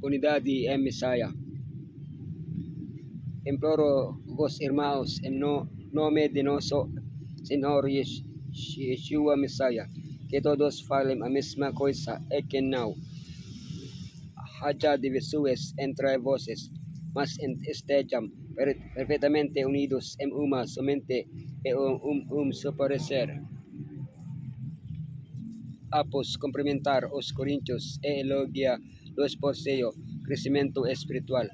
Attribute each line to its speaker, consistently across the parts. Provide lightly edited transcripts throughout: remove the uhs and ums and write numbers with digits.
Speaker 1: unidade em Misaya. Imploro vos hermanos en nome de nosso Senhor Yeshua Misaya, que todos falem a mesma coisa e que não haja divisões entre vossos, mas estejam perfeitamente unidos em uma somente e só parecer. Após cumprimentar os coríntios e elogia los por seu crescimento espiritual,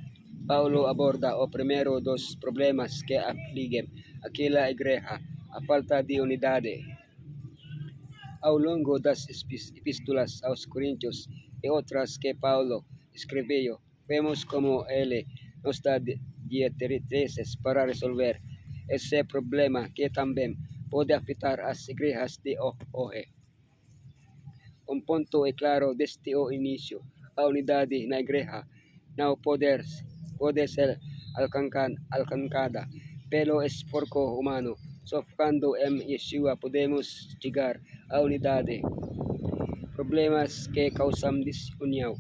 Speaker 1: Paulo aborda o primeiro dos problemas que afligem aquela igreja, a falta de unidade. Ao longo das epístolas aos coríntios e outras que Paulo escreveu, vemos como ele nos dá diretrizes para resolver esse problema que também pode afetar as igrejas de hoje. Um ponto é claro desde o início: a unidade na igreja não pode ser alcançada pelo esforço humano. Sofocando em Yeshua podemos chegar à unidade. Problemas que causam desunião,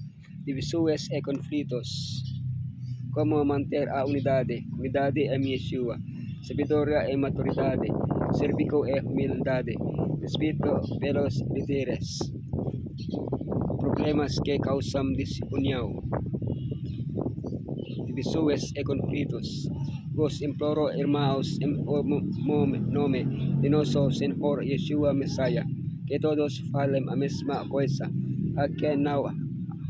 Speaker 1: divisões e conflitos. Como manter a unidade? Unidade em Yeshua. Sabedoria e maturidade. Serviço e humildade. Respeito pelos líderes. Problemas que causam desunião, divisões e conflitos. Vos imploro, irmãos, em nome de nosso Senhor Yeshua Messiah, que todos falem a mesma coisa, a que não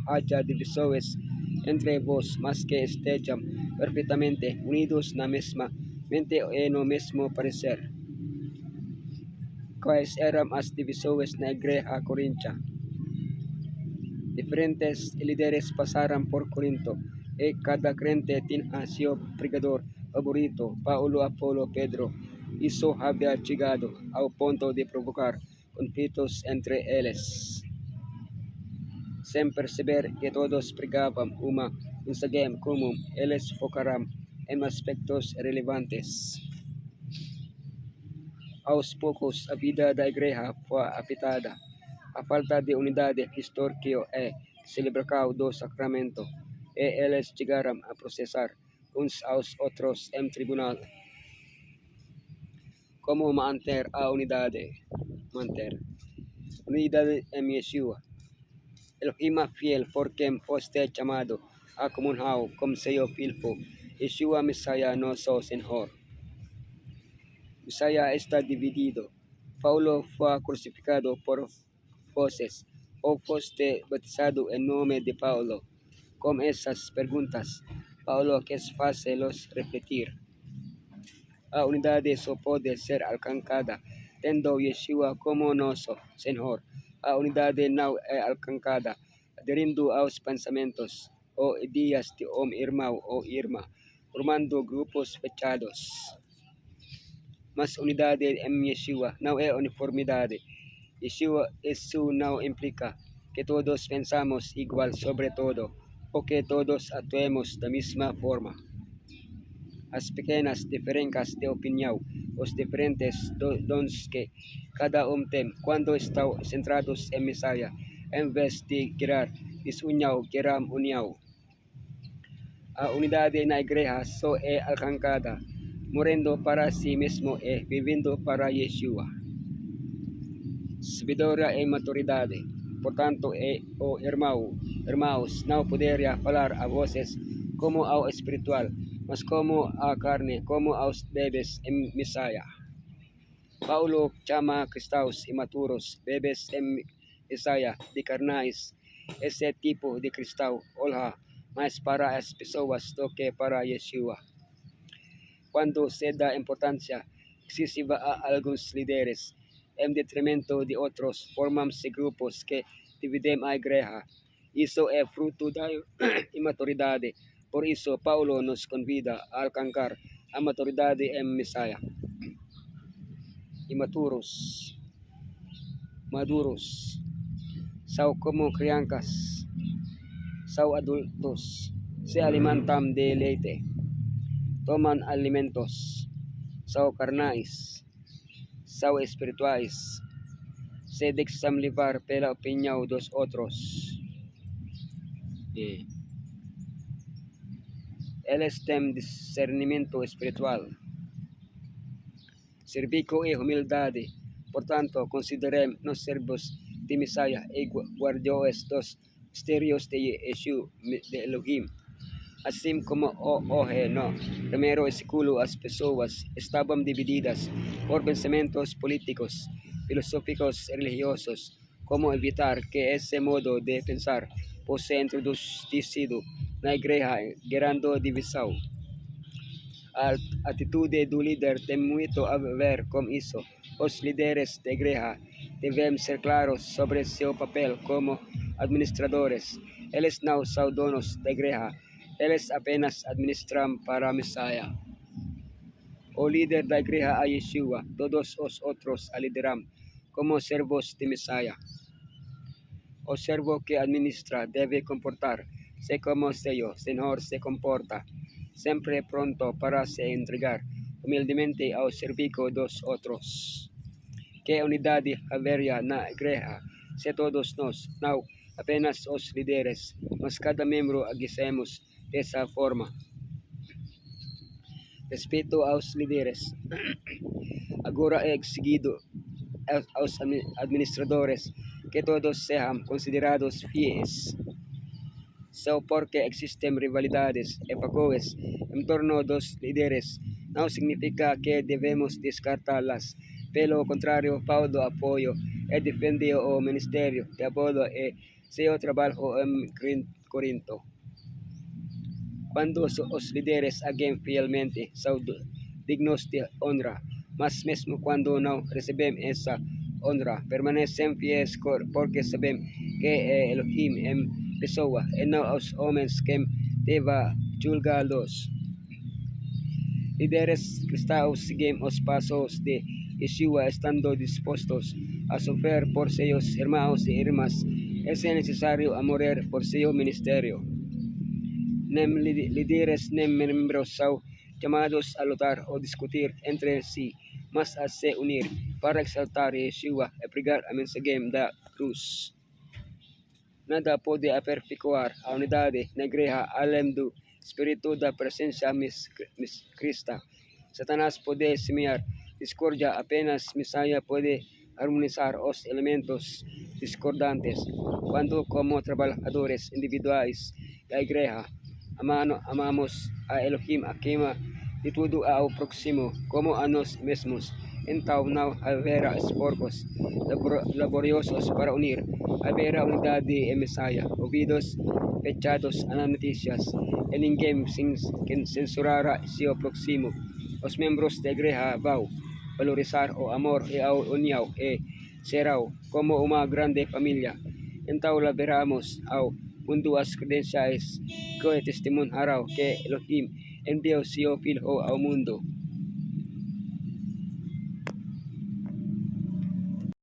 Speaker 1: haja divisões entre vós, mas que estejam perfeitamente unidos na mesma mente e no mesmo parecer. Quais eram as divisões na igreja Corintia? Diferentes líderes pasaram por Corinto e cada crente tinha seu pregador favorito, Paulo, Apolo, Pedro. Isso havia chegado ao ponto de provocar conflitos entre eles. Sem perceber que todos pregavam uma mensagem comum, eles focaram em aspectos relevantes. Aos poucos, a vida da igreja foi afetada. A falta de unidade histórica e celebração do sacramento, e eles chegaram a processar uns aos outros em tribunal. Como manter a unidade? Unidade em Yeshua. Elohim fiel por quem foste chamado a comunhão com seu Filho, Yeshua Messiah nosso Senhor. Messiah está dividido. Paulo foi crucificado por vocês, ou foste batizado em nome de Paulo? Com essas perguntas, Paulo quis fazê-los refletir. A unidade só pode ser alcançada tendo Yeshua como nosso Senhor. A unidade não é alcançada aderindo aos pensamentos ou ideias de irmão ou irmã, formando grupos fechados. Mas unidade em Yeshua não é uniformidade. Isso não implica que todos pensamos igual sobre todo ou que todos atuemos da mesma forma. As pequenas diferenças de opinião, os diferentes dons que cada tem quando estão centrados em Messiah, em vez de gerar desunião, geram união. A unidade na igreja só é alcançada morrendo para si mesmo e vivendo para Yeshua. Sabedoria e maturidade. Portanto, o irmãos, não poderia falar a vocês como ao espiritual, mas como a carne, como aos bebês em Messiah. Paulo chama cristãos imaturos, bebês em Messiah, de carnais. Esse tipo de cristão olha mais para as pessoas do que para Yeshua. Quando se dá importância excessiva a alguns líderes, em detrimento de outros, formam-se grupos que dividem a igreja. Isso é fruto da imaturidade. Por isso, Paulo nos convida a alcançar a maturidade em Messiah. Imaturos, maduros, são como crianças, são adultos, se alimentam de leite, tomam alimentos, são carnais, são espirituais, se deixam levar pela opinião dos outros. eles tem discernimento espiritual. Servico e humildade. Portanto, considerem nos servos de Messiah e guardiões dos mistérios de Yeshua de Elohim. Assim como hoje no primeiro século as pessoas estavam divididas por pensamentos políticos, filosóficos e religiosos, como evitar que esse modo de pensar fosse introduzido na igreja, gerando divisão. A atitude do líder tem muito a ver com isso. Os líderes da igreja devem ser claros sobre seu papel como administradores. Eles não são donos da igreja, eles apenas administram para a Messiah. O líder da igreja é Yeshua, todos os outros a lideram como servos de Messiah. O servo que administra deve comportar-se como seu Senhor se comporta, sempre pronto para se entregar humildemente ao serviço dos outros. Que unidade haveria na igreja se todos nós, não apenas os líderes, mas cada membro agissemos dessa forma? Respeito aos líderes. Agora é exigido aos administradores que todos sejam considerados fiéis. Só porque existem rivalidades e facões em torno dos líderes, não significa que devemos descartá-las. Pelo contrário, Paulo apoia e defende o ministério de Apolo e seu trabalho em Corinto. Quando os líderes agem fielmente, são dignos de honra, mas mesmo quando não recebem essa honra, permanecem fiéis porque sabem que é Elohim em pessoa e não os homens quem deva julgá-los. Líderes cristãos seguem os passos de Yeshua estando dispostos a sofrer por seus irmãos e irmãs. É necessário a morrer por seu ministério. Nem líderes nem membros são chamados a lutar ou discutir entre si, mas a se unir para exaltar Yeshua e pregar a mensagem da cruz. Nada pode aperfeiçoar a unidade na igreja além do espírito da presença Crista. Satanás pode semear discórdia, apenas Messiah pode harmonizar os elementos discordantes. Quando, como trabalhadores individuais da igreja, amamos a Elohim acima de tudo ao próximo como a nós mesmos, então não haverá esforços laboriosos para unir. Haverá unidade em Messiah, ouvidos fechados a notícias, e ninguém censurará seu próximo. Os membros da igreja vão valorizar o amor e a união e serão como uma grande família. Então laveramos ao mundo as credenciais que testemunharão que Elohim enviou seu Filho ao mundo.